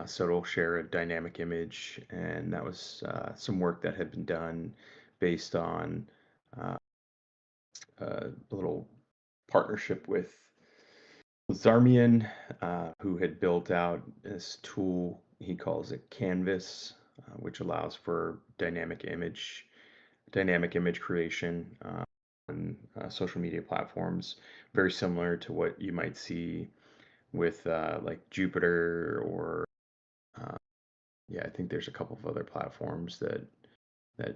so it'll share a dynamic image, and that was some work that had been done based on uh, a little partnership with Zarmian, who had built out this tool. He calls it Canvas, which allows for dynamic image creation on social media platforms, very similar to what you might see with like Jupiter or uh, yeah, I think there's a couple of other platforms that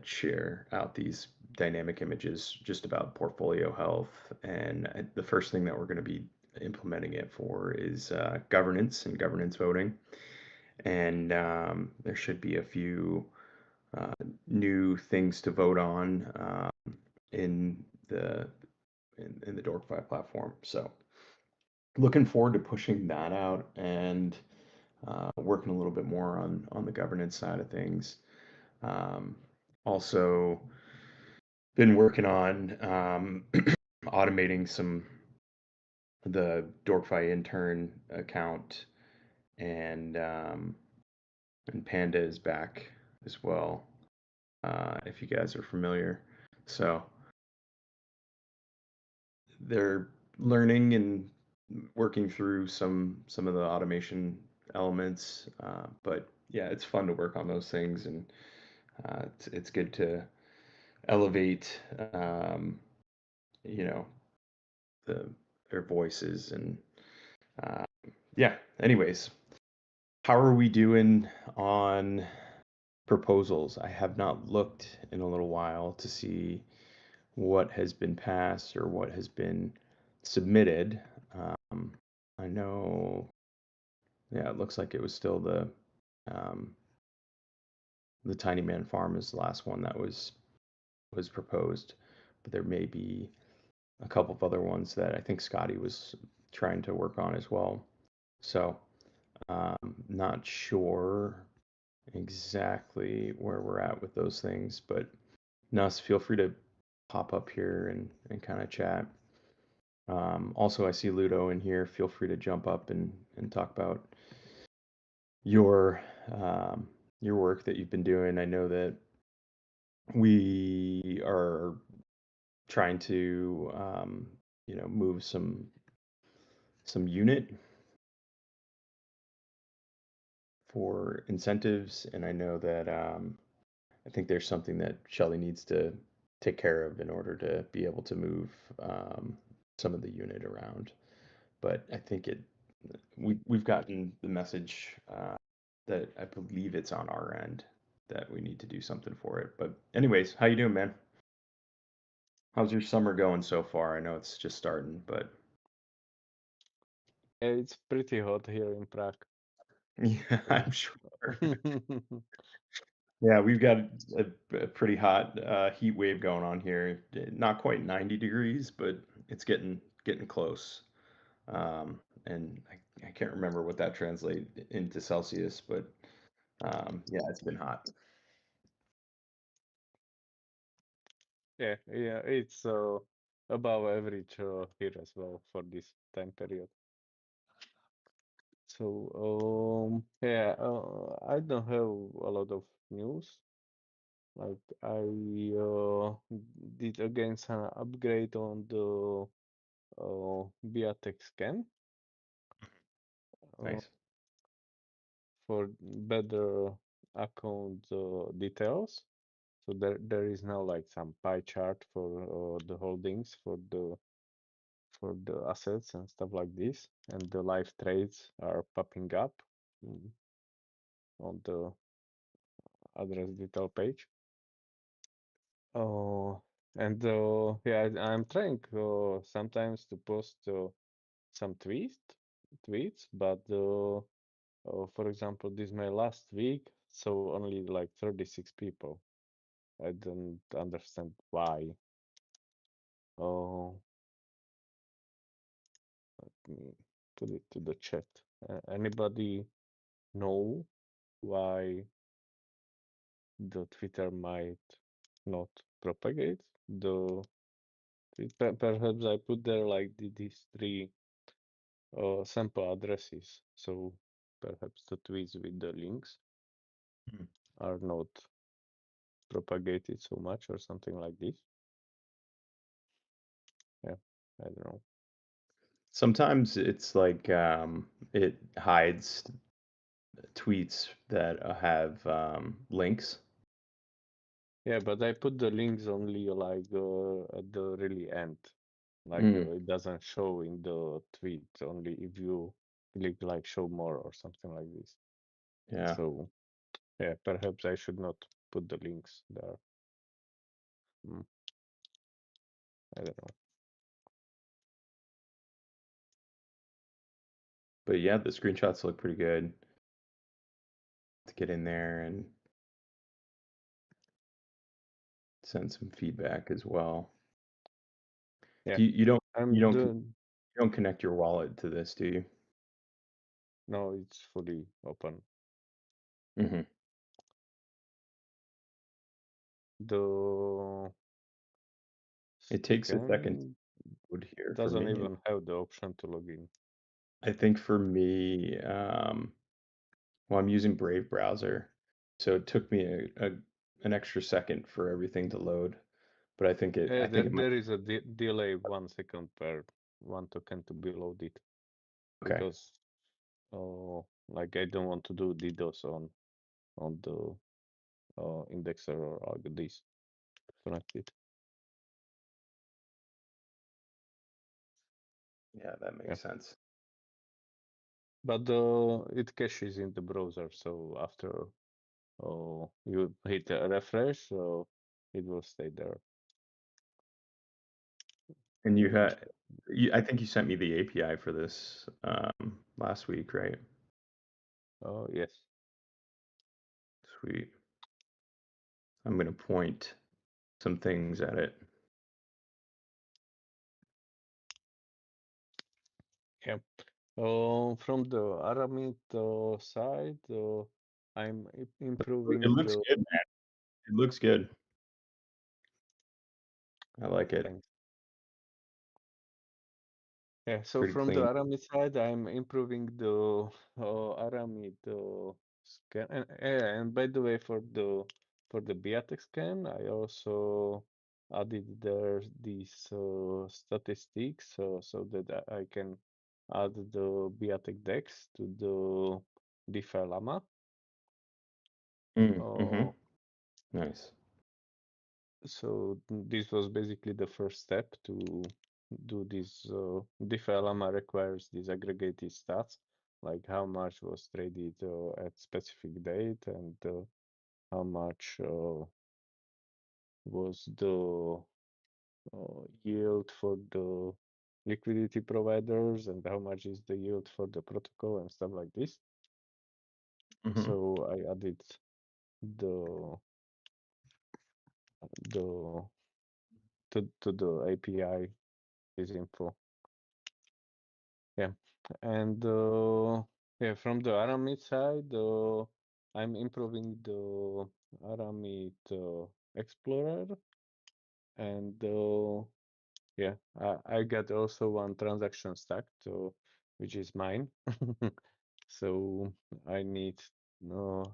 share out these dynamic images just about portfolio health. And the first thing that we're going to be implementing it for is governance and governance voting. And there should be a few uh, new things to vote on in the in the Dorkfy platform. So looking forward to pushing that out and working a little bit more on the governance side of things. Um, Also, been working on automating some the Dorkfy intern account, and Panda is back as well. If you guys are familiar, so they're learning and working through some of the automation elements. But yeah, it's fun to work on those things, and it's good to elevate, you know, the their voices and uh, yeah. Anyways, how are we doing on proposals? I have not looked in a little while to see what has been passed or what has been submitted. Um, I know, yeah, it looks like it was still um, the Tiny Man Farm is the last one that was proposed, but there may be a couple of other ones that I think Scotty was trying to work on as well. So, not sure exactly where we're at with those things, but Nuss, feel free to pop up here and kind of chat. Also, I see Ludo in here. Feel free to jump up and talk about your um, your work that you've been doing. I know that we are trying to move some unit for incentives, and I know that I think there's something that Shelly needs to take care of in order to be able to move some of the unit around. But I think we've gotten the message that I believe it's on our end that we need to do something for it. But anyways, how you doing, man? How's your summer going so far? I know it's just starting, but It's pretty hot here in Prague. yeah, So I'm sure. Yeah, we've got a pretty hot heat wave going on here. Not quite 90 degrees, but it's getting close. And I can't remember what that translates into Celsius, but yeah, it's been hot. yeah, it's above average here as well for this time period. So yeah, I don't have a lot of news. Like I did again some upgrade on the Biotech scan uh, Nice. for better account details. So there is now like some pie chart for the holdings for the assets and stuff like this, and the live trades are popping up mm, on the address detail page. Oh, and yeah, I'm trying sometimes to post some tweets, but for example, this is my last week, so only like 36 people. I don't understand why. Oh, mm, put it to the chat. Anybody know why the Twitter might not propagate the perhaps I put there like these three sample addresses. So perhaps the tweets with the links Hmm. are not propagated so much or something like this. Yeah, I don't know. Sometimes it's like it hides tweets that have links. Yeah, but I put the links only like at the really end. Like Mm, it doesn't show in the tweet, only if you click like show more or something like this. yeah, So yeah, perhaps I should not put the links there. Mm, I don't know. but yeah, the screenshots look pretty good to get in there and send some feedback as well. Yeah, Do you, you don't you I'm don't the you don't connect your wallet to this, do you? no, it's fully open. Hmm. The It takes a second to scan load here for doesn't me. even have the option to log in. I think for me, well, I'm using Brave browser, so it took me an extra second for everything to load. But Yeah, I think it might. there is a delay 1 second per one token to be loaded Okay. because like I don't want to do DDoS on the indexer or like this connected. Yeah, that Yeah, makes sense. but it caches in the browser, so after you hit a refresh, so it will stay there. And you And had, I think you sent me the API for this last week, right? yes, Sweet. I'm gonna point some things at it. yeah. From the Aramid side, I'm It improving looks the good, man. It looks good. I like it. things. Yeah, so Pretty from the clean. Aramid side, I'm improving the Aramid scan. And, yeah, and by the way, for the Biatek scan, I also added there these statistics so that I can add the Biatek dex to the DeFi Llama. Mm-hmm. Uh, Nice. So this was basically the first step to do this. DeFi requires these aggregated stats, like how much was traded at specific date and how much was the yield for the liquidity providers and how much is the yield for the protocol and stuff like this. Hmm. So I added the the to the API this info. Yeah, and yeah, from the Aramid side, I'm improving the Aramid Explorer, and yeah, I got also one transaction stack, which is mine. So I need no,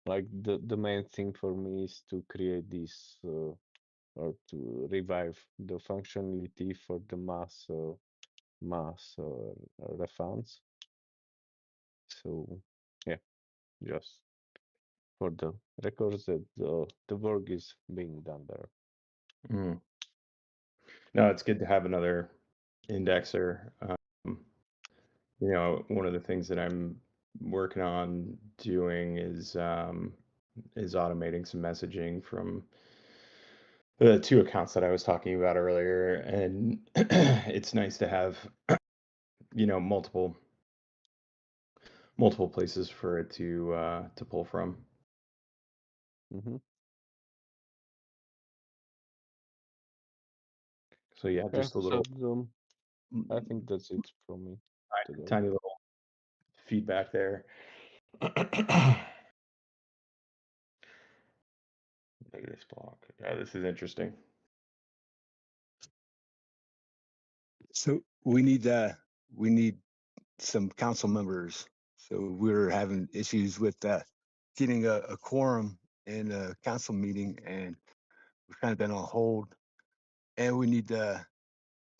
like the main thing for me is to create this or to revive the functionality for the mass refunds. So yeah, just for the records that the work is being done there. Mm. No, it's good to have another indexer. One of the things that I'm working on doing is automating some messaging from the two accounts that I was talking about earlier, and it's nice to have multiple places for it to pull from. Hmm. So yeah, Yeah, just a so little I think mm, that's it from me today. tiny little feedback there. Negative block. Yeah, this is interesting. So we need some council members So we're having issues with getting a quorum in a council meeting, and we've kind of been on hold. And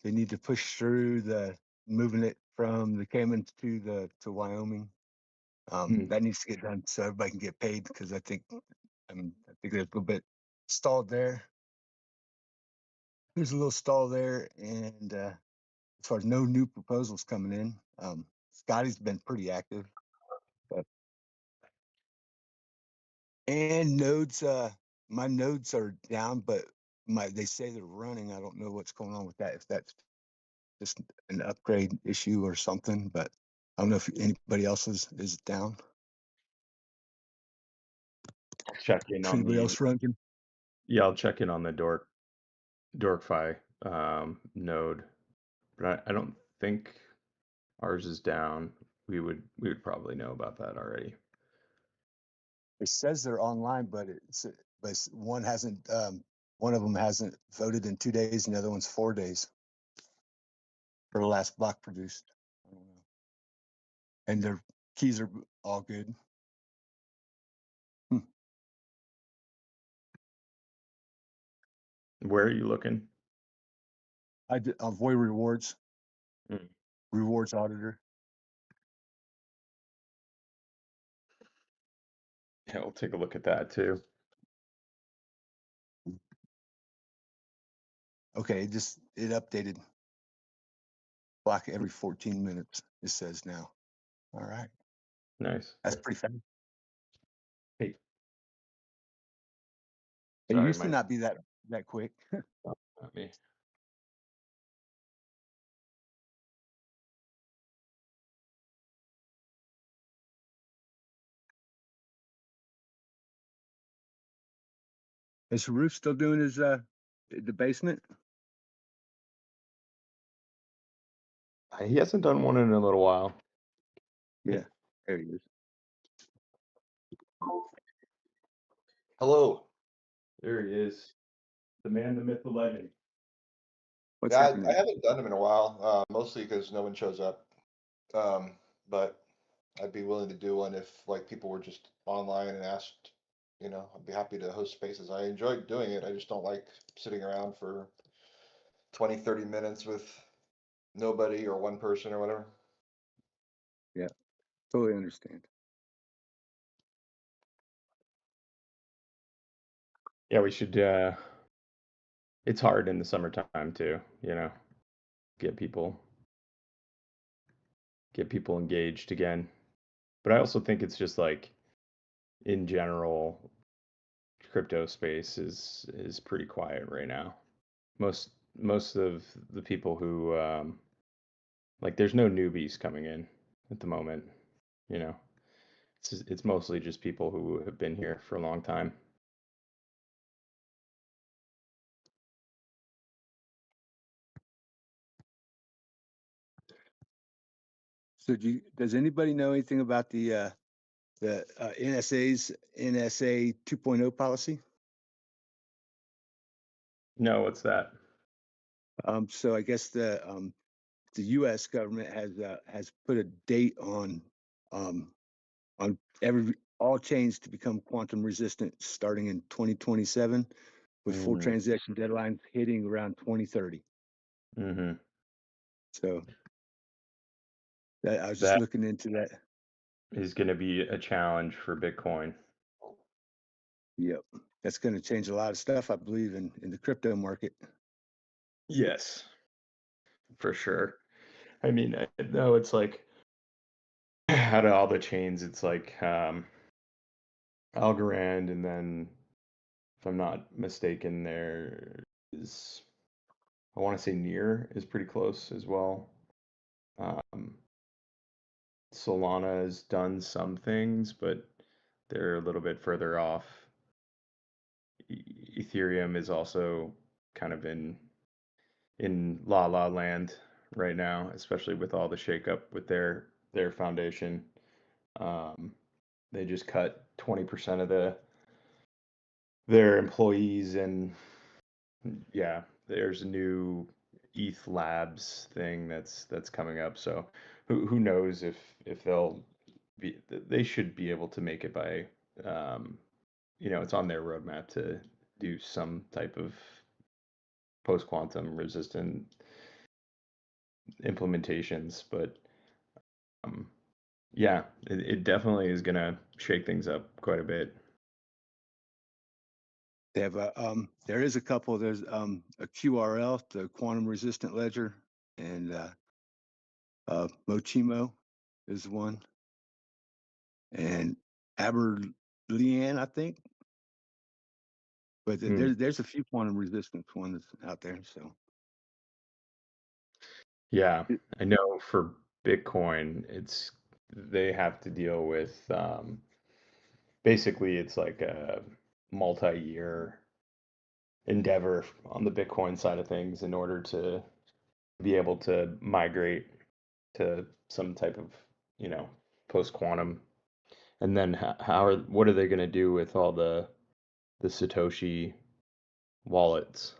they need to push through the moving it from the Caymans to Wyoming. Mm. That needs to get done so everybody can get paid because I think there's a little bit stalled there. There's a little stall there, and as far as no new proposals coming in, Scotty's been pretty active, but and nodes, my nodes are down, but they say they're running. I don't know what's going on with that. If that's just an upgrade issue or something, but I don't know if anybody else is down. I'll check in If on anybody the else running, yeah, I'll check in on the Dorkfi node, but I don't think ours is down. We would probably know about that already. it says they're online, one hasn't. One of them hasn't voted in 2 days, and the other one's 4 days for the last block produced. I don't know. And their keys are all good. Hmm. Where are you looking? I did Voy Mm. rewards auditor. Yeah, we'll take a look at that too. Okay, it updated block every 14 minutes. It says now. All right, Nice. that's pretty fast. Hey, It sorry, used to my not be that quick. oh, not me. Is the roof still doing his the basement? He hasn't done one in a little while. Yeah, there he is. Hello. There he is, the man, the myth, the legend. What's Yeah, I happening? haven't done them in a while, mostly because no one shows up. But I'd be willing to do one if like people were just online and asked, I'd be happy to host spaces. I enjoy doing it. I just don't like sitting around for 20, 30 minutes with nobody or one person or whatever. Yeah, totally understand. Yeah, we should. It's hard in the summertime too. Get people get people engaged again. But I also think it's just like in general, crypto space is pretty quiet right now. Most of the people who like there's no newbies coming in at the moment. You know, it's mostly just people who have been here for a long time. So does anybody know anything about the NSA's NSA 2.0 policy? No, what's that? So I guess the U.S. government has put a date um, on all chains to become quantum resistant starting in 2027, with full Mm, transaction deadlines hitting around 2030. mm-hmm. So I was just That looking into that. is going to be a challenge for Bitcoin. Yep, that's going to change a lot of stuff, I believe, in the crypto market. Yes, for sure. I mean, no, it's like out of all the chains, it's like Algorand, and then if I'm not mistaken, there is I want to say Near is pretty close as well. Um, Solana has done some things, but they're a little bit further off. Ethereum is also kind of in la la land right now, especially with all the shakeup with their foundation. Um, they just cut 20% of their employees, and yeah, there's a new ETH Labs thing that's coming up. So who knows if they'll they should be able to make it by, um, it's on their roadmap to do some type of post quantum resistant implementations, but um, yeah, it definitely is gonna shake things up quite a bit. They have there is a couple. There's a QRL, the quantum resistant ledger, and Mochimo is one, and Aberlian, I think. But Mm. there's a few quantum resistance ones out there. So Yeah, I know for Bitcoin, they have to deal with basically it's like a multi-year endeavor on the Bitcoin side of things in order to be able to migrate to some type of, you know, post quantum. And then what are they going to do with all the Satoshi wallets?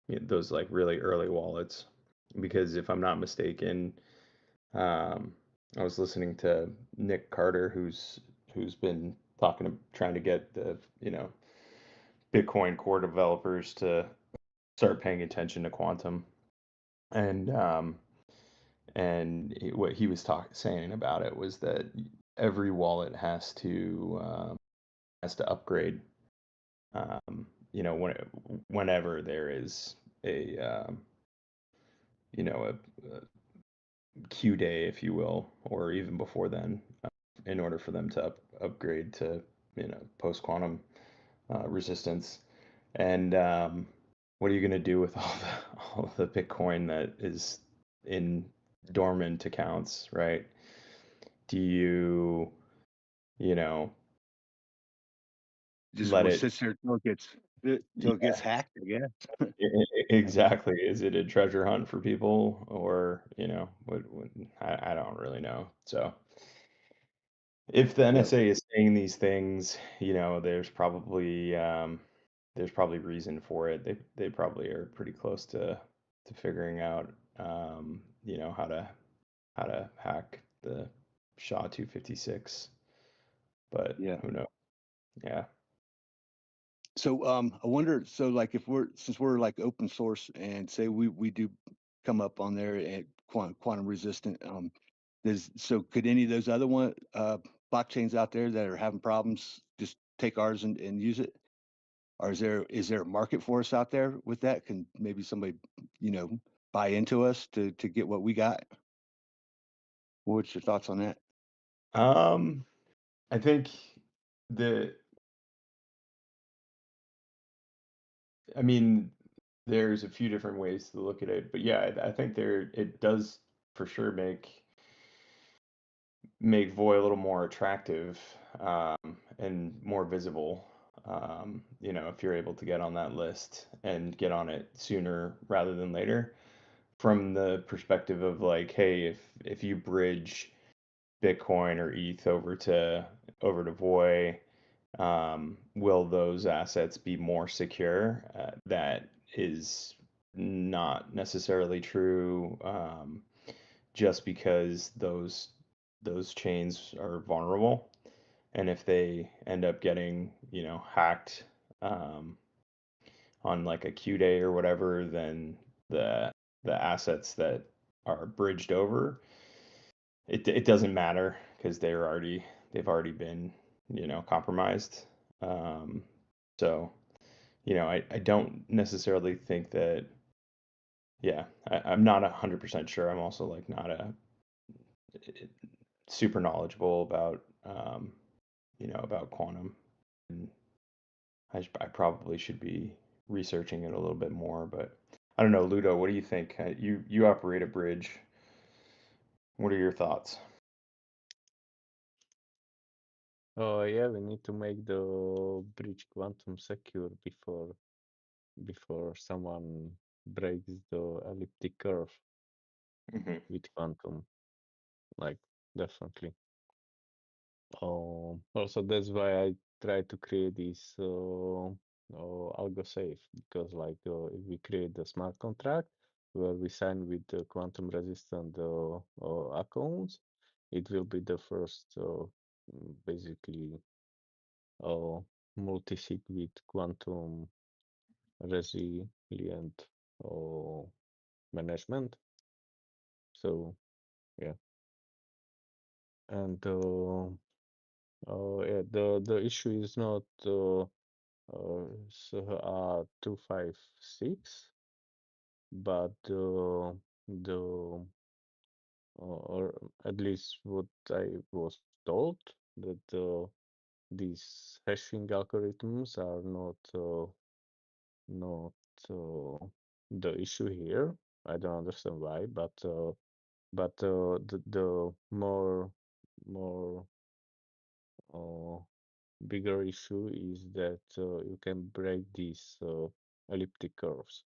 Those like really early wallets, because if I'm not mistaken, I was listening to Nick Carter, who's been trying to get the Bitcoin core developers to start paying attention to quantum, and what he was saying about it was that every wallet has to upgrade. Whenever there is a a Q day, if you will, or even before then, in order for them to upgrade to post quantum resistance. And what are you going to do with all the Bitcoin that is in dormant accounts, right? Do you, you know, just let what it? sits there till it gets Yeah, hacked, I guess. exactly. Is it a treasure hunt for people, or I don't really know. So if the Yep. NSA is saying these things, there's probably reason for it. They probably are pretty close to figuring out how to hack the SHA-256, but Yeah. who knows? Yeah. So I wonder, so like if since we're like open source and say we do come up on there at quantum resistant, so could any of those other blockchains out there that are having problems just take ours and use it? Or is there a market for us out there with that? Can maybe somebody, buy into us to get what we got? What's your thoughts on that? Um, I think the I mean, there's a few different ways to look at it, but yeah, I think it does for sure make Voy a little more attractive, and more visible. If you're able to get on that list and get on it sooner rather than later, from the perspective of like, hey, if you bridge Bitcoin or ETH over to Voy, will those assets be more secure? That is not necessarily true, just because those chains are vulnerable, and if they end up getting hacked, um, on like a Q day or whatever, then the the assets that are bridged over, it doesn't matter because they've already been compromised. Um, so I don't necessarily think that. Yeah, I'm not 100% sure. I'm also like not a super knowledgeable about about quantum, and I probably should be researching it a little bit more. But I don't know, Ludo. What do you think? You operate a bridge. What are your thoughts? Oh yeah, we need to make the bridge quantum secure before someone breaks the elliptic curve Hmm. with quantum. Like definitely. Also, that's why I try to create this algo safe, because like if we create the smart contract where we sign with the quantum resistant accounts, it will be the first basically multi-sig with quantum resilient management. So yeah, and yeah, the issue is not 256, but the or at least what I was told that these hashing algorithms are not the issue here. I don't understand why, but the more uh, bigger issue is that you can break these elliptic curves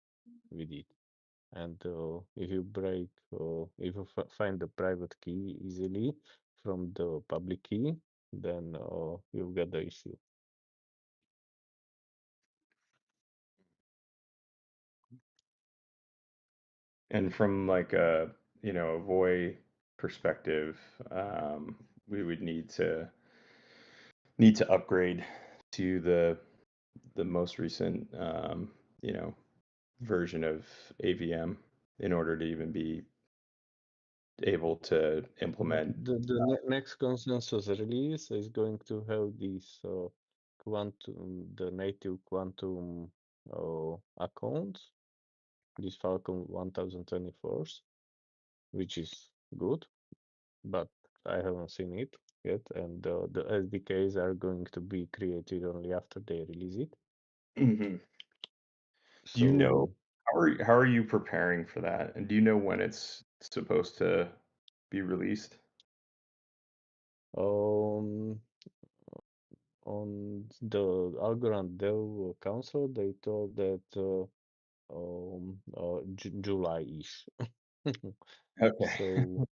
with it. And if you break, if you find the private key easily from the public key, then you get the issue. And from like a a Voy perspective, we would need to upgrade to the most recent you know version of AVM in order to even be able to implement. The next consensus release is going to have these quantum, the native quantum accounts, these Falcon 1024s, which is good, but I haven't seen it yet, and the SDKs are going to be created only after they release it. Mhm. Do you know So how are you preparing for that? And do you know when it's supposed to be released? um, on the Algorand Dev Council, they told that July-ish. Okay. So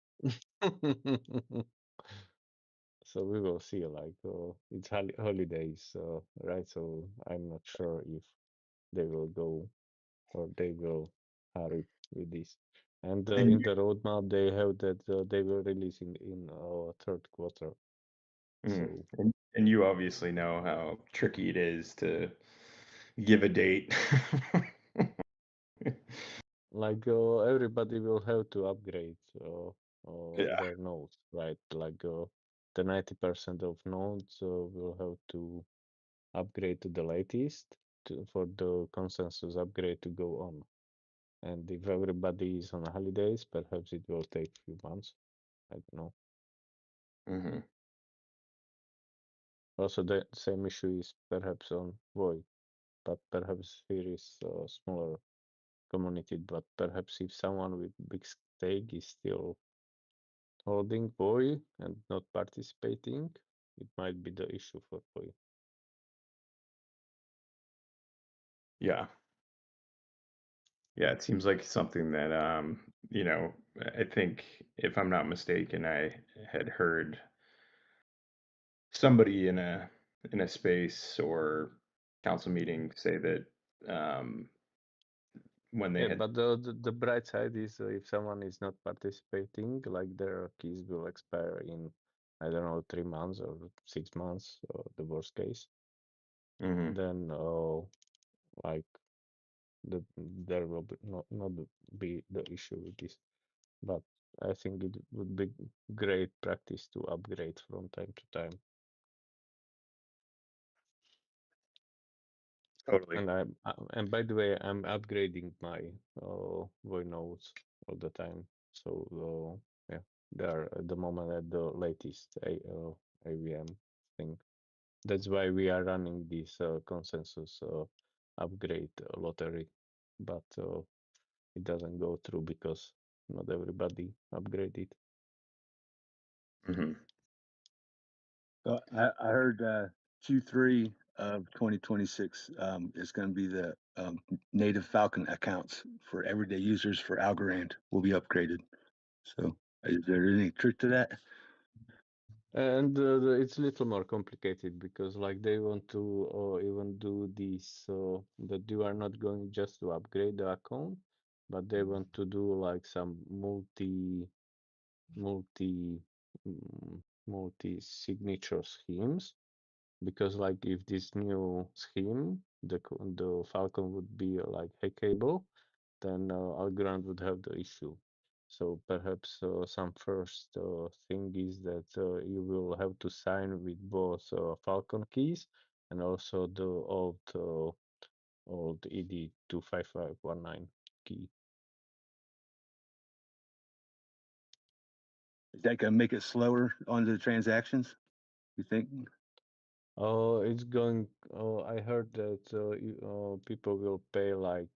so we will see. Like it's holidays, right? So I'm not sure if they will go or they will hurry with this. And And in the roadmap, they have that they will release in third quarter. mm, So and you obviously know how tricky it is to give a date. like everybody will have to upgrade Yeah. their nodes, right? Like the 90% of nodes will have to upgrade to the latest for the consensus upgrade to go on. And if everybody is on holidays, perhaps it will take a few months. I don't know. Hmm. Also, the same issue is perhaps on Void, but perhaps here is a smaller community. But perhaps if someone with big stake is still holding Void and not participating, it might be the issue for Void. Yeah. Yeah, it seems like something that I think if I'm not mistaken, I had heard somebody in a space or council meeting say that um when they Yeah, had. but the bright side is if someone is not participating, like their keys will expire in, I don't know, 3 months or 6 months, or the worst case. Mhm. Then, like there will be not be the issue with this. But I think it would be great practice to upgrade from time to time. Totally. And by the way, I'm upgrading my void nodes all the time. So yeah, they are at the moment at the latest AVM thing. That's why we are running this consensus upgrade lottery, but it doesn't go through because not everybody upgraded. Hmm. So I heard Q3 of 2026 is going to be the native Falcon accounts for everyday users for Algorand will be upgraded. So is there any trick to that? And it's a little more complicated because like they want to even do this that you are not going just to upgrade the account, but they want to do like some multi multi-signature schemes, because like if this new scheme, the Falcon would be like hackable, then Algorand would have the issue. So perhaps some first thing is that you will have to sign with both Falcon keys and also the old ED 25519 key. Is that gonna make it slower on the transactions? You think? Oh, it's going. Oh, I heard that people will pay like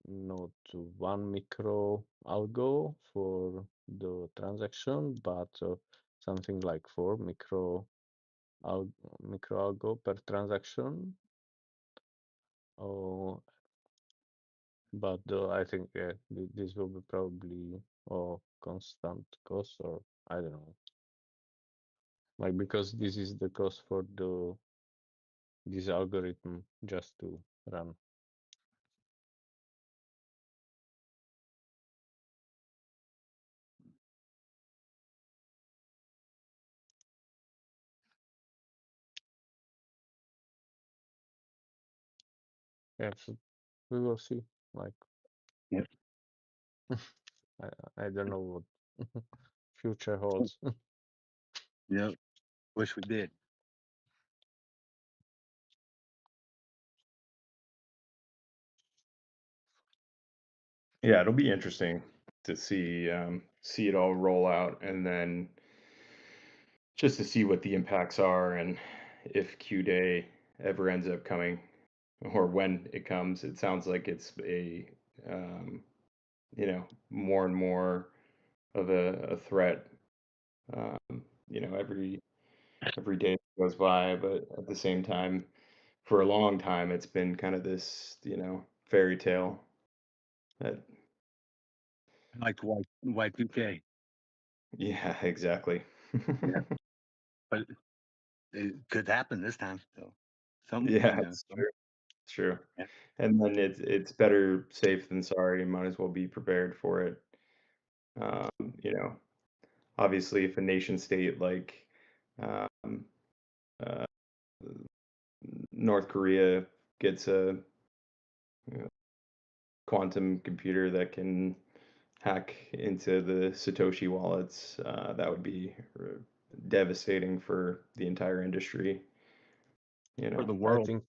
not 1 micro algo for the transaction, but something like 4 micro algo per transaction. Oh, but I think this will be probably constant cost, or I don't know. Like because this is the cost for this algorithm just to run. Yeah, so we will see. Like, Yep. I don't know what future holds. Yep. Wish we did. Yeah, it'll be interesting to see it all roll out, and then just to see what the impacts are, and if Q Day ever ends up coming, or when it comes. It sounds like it's um, more and more of a threat. Every day that goes by, but at the same time, for a long time, it's been kind of this, fairy tale that, Like Y2K. yeah, exactly. Yeah. But it could happen this time. So some, Yeah, it's true. It's true. yeah. And then it's better safe than sorry. Might as well be prepared for it. Um, you know, Obviously, if a nation state like um, uh, North Korea gets a quantum computer that can hack into the Satoshi wallets, that would be devastating for the entire industry. For the I world. think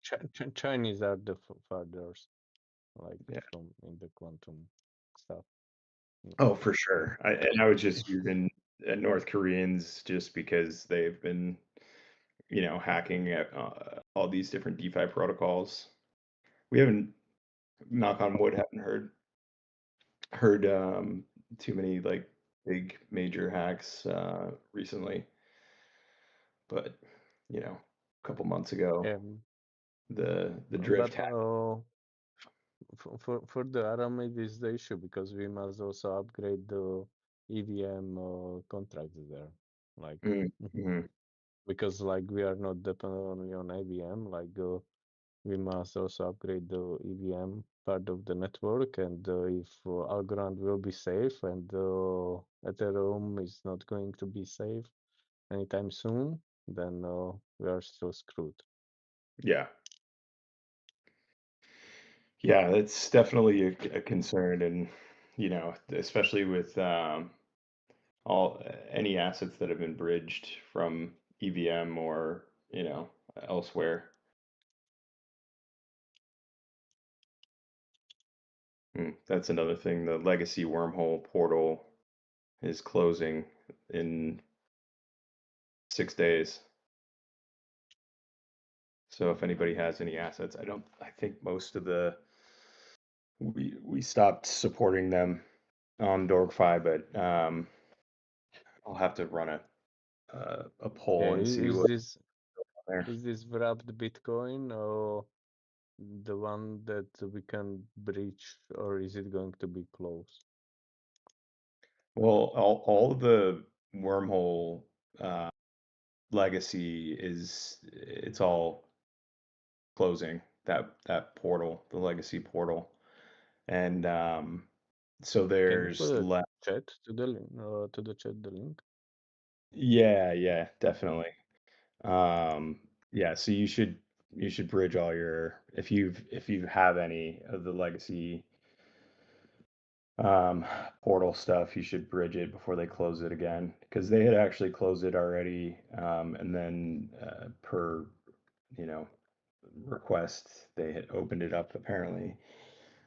Chinese are the fathers, like Yeah. from in the quantum stuff. Oh, for sure. And I was just using North Koreans just because they've been, hacking at all these different DeFi protocols. We haven't, knock on wood, haven't heard too many like big major hacks recently, but a couple months ago, the drift But hack. for the Aramid is the issue because we must also upgrade the EVM contracts there, like Mm-hmm. because like we are not dependent only on AVM, like we must also upgrade the EVM part of the network, and if Algorand will be safe and Ethereum is not going to be safe anytime soon, then we are still screwed. Yeah. Yeah, that's definitely a concern, and especially with all any assets that have been bridged from EVM or elsewhere. That's another thing. The legacy wormhole portal is closing in 6 days. So if anybody has any assets, I think most of we stopped supporting them on DorgFi, but I'll have to run a poll Yeah, and see is what this there. is this wrapped Bitcoin or the one that we can breach, or is it going to be closed? Well, all of the wormhole uh, legacy it's all closing that portal, the legacy portal, and so Can you there's put a left. chat to the link, to the chat the link? Yeah, definitely. Um, yeah, so you should bridge all your if you have any of the legacy um portal stuff, you should bridge it before they close it again because they had actually closed it already, and then per you know request they had opened it up apparently.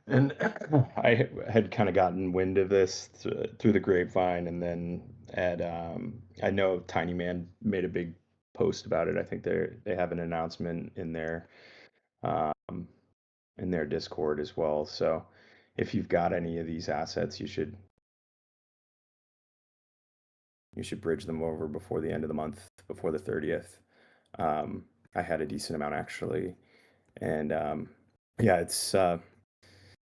And I had kind of gotten wind of this through the grapevine, and then I know Tiny Man made a big post about it. I think they have an announcement um, in their Discord as well. So if you've got any of these assets, you should bridge them over before the end of the month, before the 30th. Um, I had a decent amount actually, and yeah, it's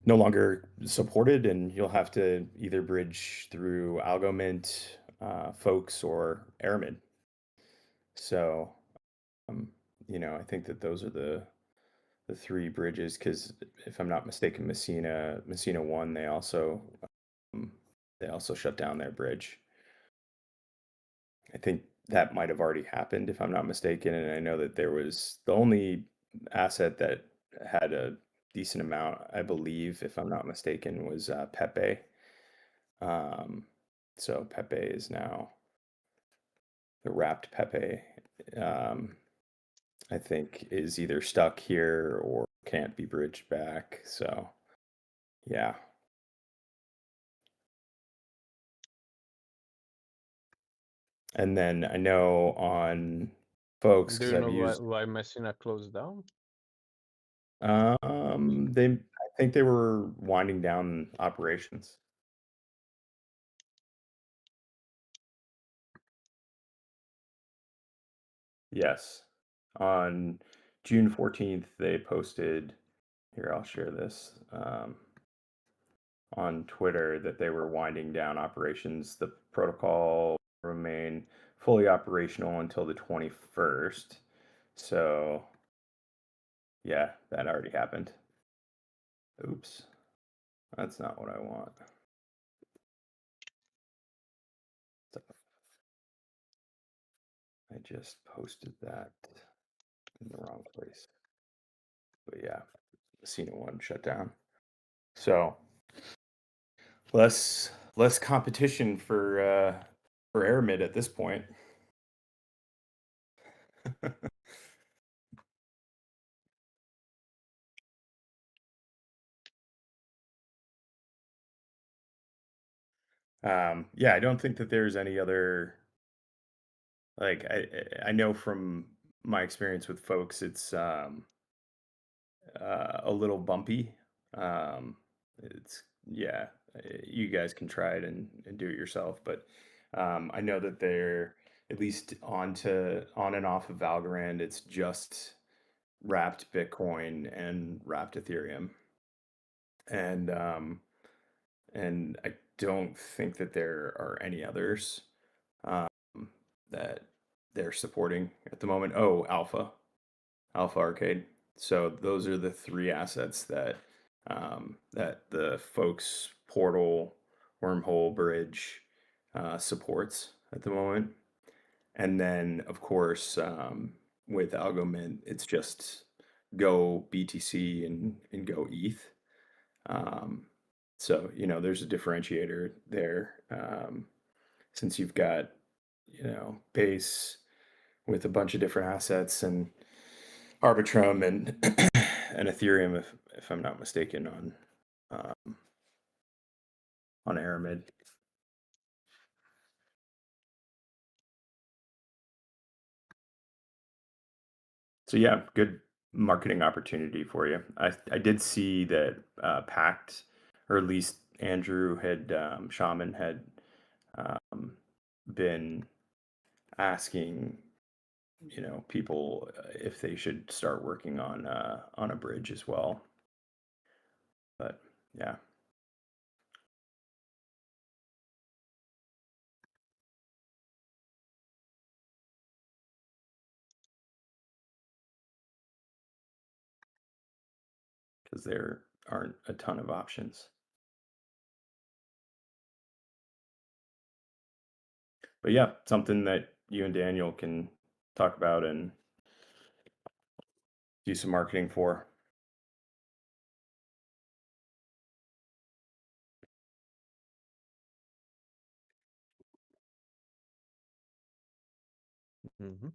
no longer supported, and you'll have to either bridge through AlgoMint, folks, or Aramid. So, um, I think that those are the three bridges. Because if I'm not mistaken, Messina One, um, they also shut down their bridge. I think that might have already happened, if I'm not mistaken. And I know that there was the only asset that had a decent amount, I believe, if I'm not mistaken, was Pepe. Um, so Pepe is now the wrapped Pepe. Um, I think is either stuck here or can't be bridged back. So yeah. And then I know on folks Do because you I've know why used why Messina closed down? I think they were winding down operations. Yes. On June 14th, they posted, here, I'll share this, on Twitter that they were winding down operations. The protocol remain fully operational until the 21st. So, yeah, that already happened. Oops, that's not what I want. I just posted that in the wrong place. But yeah, Cena one shut down. So less competition for Aramid at this point. Yeah, I don't think that there's any other like I know from my experience with folks, it's a little bumpy. It's yeah, you guys can try it and do it yourself, but I know that they're at least on and off of Valgorand. It's just wrapped Bitcoin and wrapped Ethereum, and I don't think that there are any others um, that they're supporting at the moment. Oh, Alpha Arcade. So those are the three assets that the folks portal wormhole bridge supports at the moment. And then of course with AlgoMint, it's just go BTC and go ETH. Um, so there's a differentiator there since you've got base with a bunch of different assets and Arbitrum and and Ethereum, if I'm not mistaken, on Aramid. So yeah, good marketing opportunity for you. I did see that Pact, or at least Andrew had Shaman had um, been asking people if they should start working on a bridge as well. But yeah. Because there aren't a ton of options. but yeah, something that you and Daniel can talk about and do some marketing for. Mm-hmm.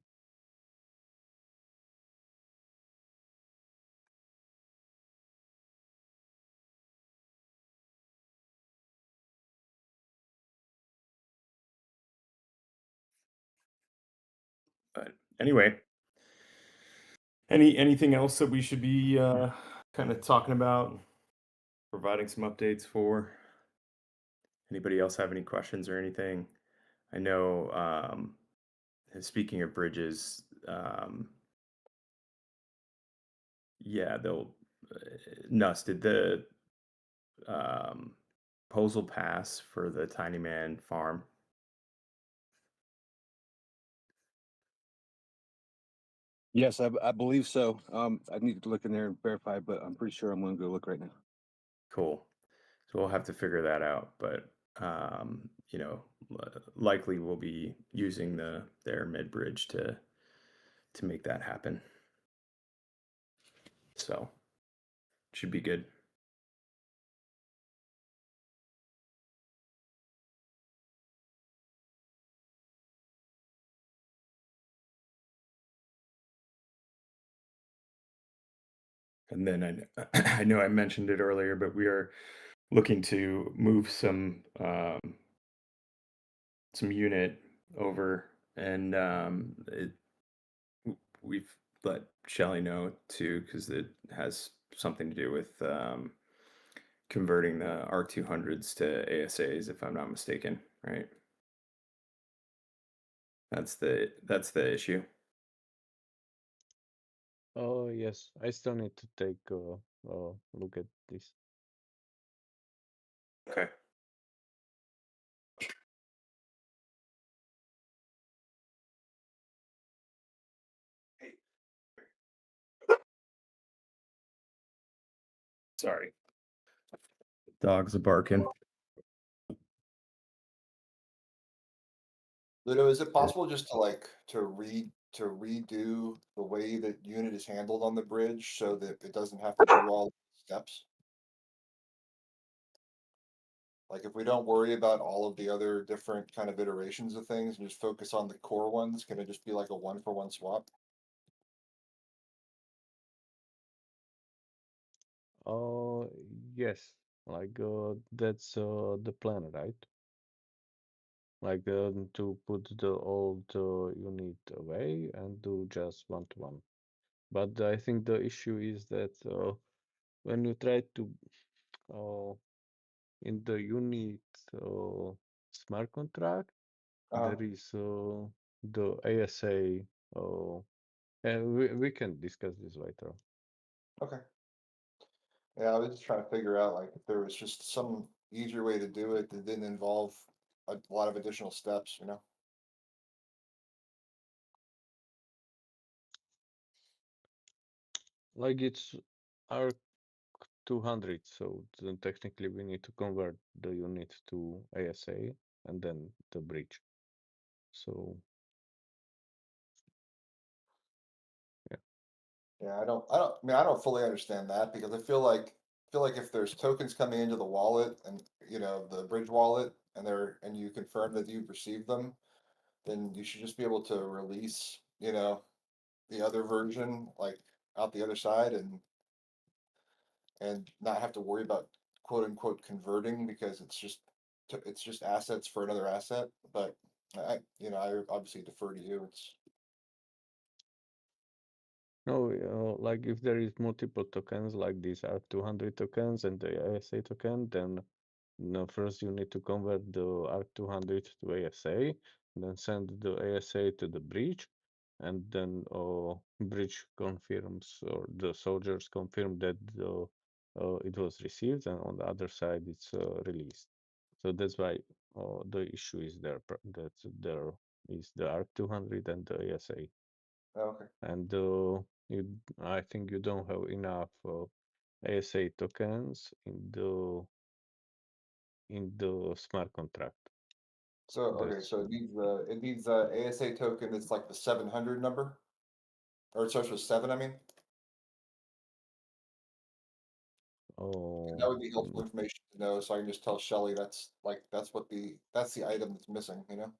But anyway, anything else that we should be kind of talking about, providing some updates for? Anybody else have any questions or anything? I know, speaking of bridges, yeah, they'll Nuss, did the um, proposal pass for the Tiny Man farm? Yes, I believe so. I need to look in there and verify, but I'm pretty sure I'm going to go look right now. Cool. So we'll have to figure that out, but likely we'll be using their mid bridge to make that happen. So should be good. And then I know I mentioned it earlier, but we are looking to move some unit over, and we've let Shelly know too because it has something to do with converting the R200s to ASAs, if I'm not mistaken, right? That's the issue. Oh yes, I still need to take a look at this. Okay. Sorry. Dogs are barking. Ludo, is it possible just to redo the way that unit is handled on the bridge so that it doesn't have to do all the steps? Like if we don't worry about all of the other different kind of iterations of things and just focus on the core ones, can it just be like a one for one swap? Oh yes, like that's the plan, right? Like to put the old unit away and do just one to one. But I think the issue is that when you try to uh, in the unit uh, smart contract, Uh, there is the ASA. And we can discuss this later. okay. Yeah, I was just trying to figure out like if there was just some easier way to do it that didn't involve a lot of additional steps, you know? Like it's our 200, so then technically we need to convert the unit to ASA and then the bridge. So yeah. Yeah, I don't fully understand that because feel like if there's tokens coming into the wallet and the bridge wallet and you confirm that you've received them, then you should just be able to release, the other version like out the other side and not have to worry about quote unquote converting because it's just assets for another asset. But I obviously defer to you. It's No, like if there is multiple tokens, like these are 200 tokens and the ASA token, then no, first you need to convert the ARC200 to ASA, then send the ASA to the bridge, and then bridge confirms or the soldiers confirm that it was received, and on the other side it's released. So that's why the issue is there that there is the ARC200 and the ASA. okay. And I think you don't have enough ASA tokens in the smart contract. So okay, so it needs a ASA token that's like the 700 number, or it starts with 7. I mean, Oh, that would be helpful information to know, so I can just tell Shelly that's the item that's missing. You know.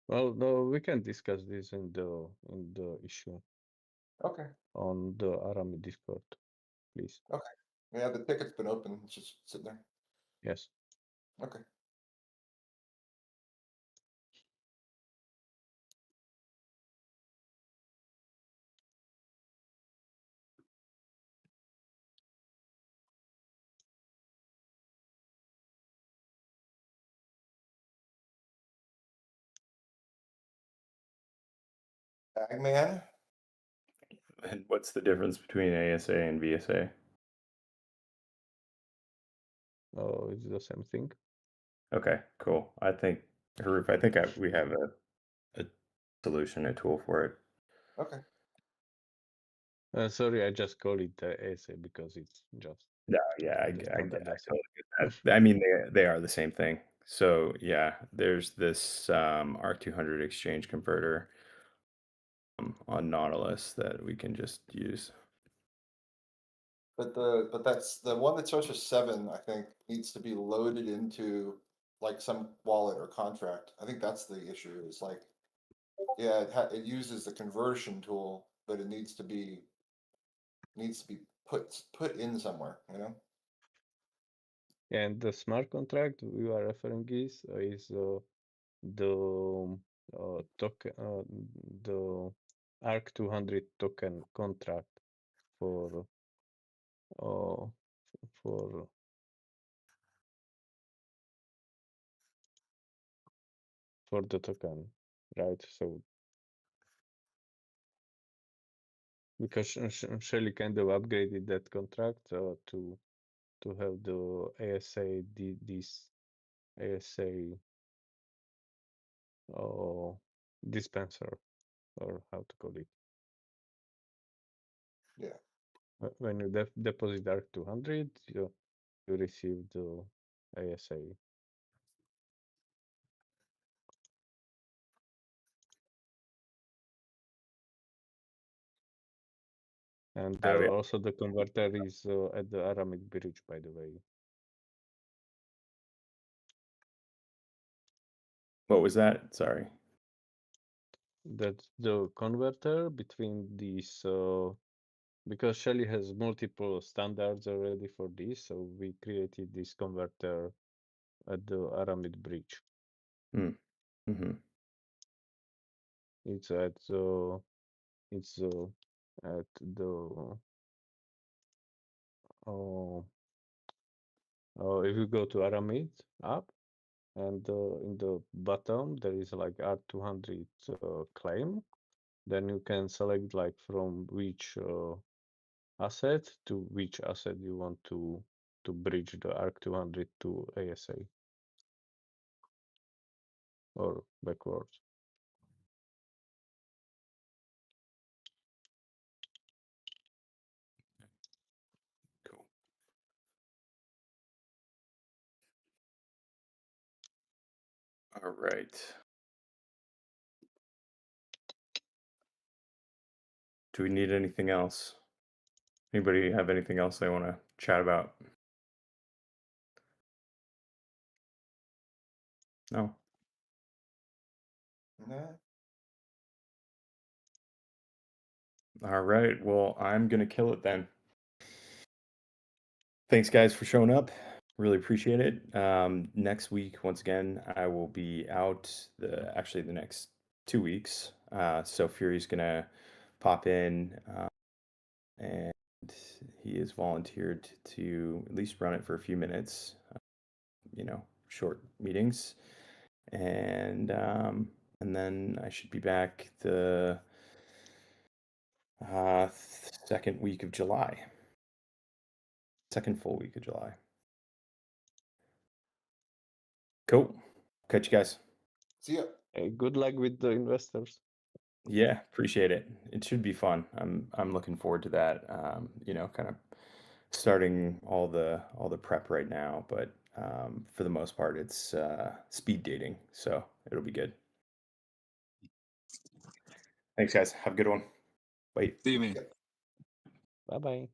well, no, we can discuss this in the issue Okay. on the Aramid Discord, please. Okay. Yeah, the ticket's been open. It's just sitting there. Yes. Okay. Bagman. And what's the difference between ASA and VSA? Oh, it's the same thing. Okay, cool. I think, Haruf, we have a solution, a tool for it. Okay. Sorry, I just call it ASA because it's just No, yeah, I the get standard I ASA. totally get that. I mean, they are the same thing. So yeah, there's this R200 exchange converter on Nautilus that we can just use. But that's the one that starts with 7. I think needs to be loaded into like some wallet or contract. I think that's the issue. It's like, yeah, it uses the conversion tool, but it needs to be put in somewhere. You know. And the smart contract we are referring is the token, the ARC200 token contract for uh, for the token, right? So because Shelly kind of upgraded that contract to have the ASA this ASA dispenser, or how to call it. Yeah. When you deposit ARC200, you receive the ASA. And Yeah. also the converter is at the Aramid bridge, by the way. What was that? Sorry. That's the converter between these, because Shelly has multiple standards already for this, so we created this converter at the Aramid bridge. Mm-hmm. It's at the if you go to Aramid app, and in the bottom there is like R200 claim, then you can select like from which asset to which asset you want to bridge the ARC200 to ASA or backwards. Cool. All right. Do we need anything else? Anybody have anything else they want to chat about? No. Nah. All right. Well, I'm gonna kill it then. Thanks, guys, for showing up. Really appreciate it. Next week, once again, I will be out actually the next 2 weeks. So Fury's gonna pop in, and he is volunteered to at least run it for a few minutes. Short meetings, and then I should be back the second week of July. Second full week of July. Cool. Catch you guys. See ya. Hey, good luck with the investors. Yeah, appreciate it. It should be fun. I'm looking forward to that. Kind of starting all the prep right now, but for the most part, it's speed dating, so it'll be good. Thanks, guys. Have a good one. Bye. See you, man. Yep. Bye bye.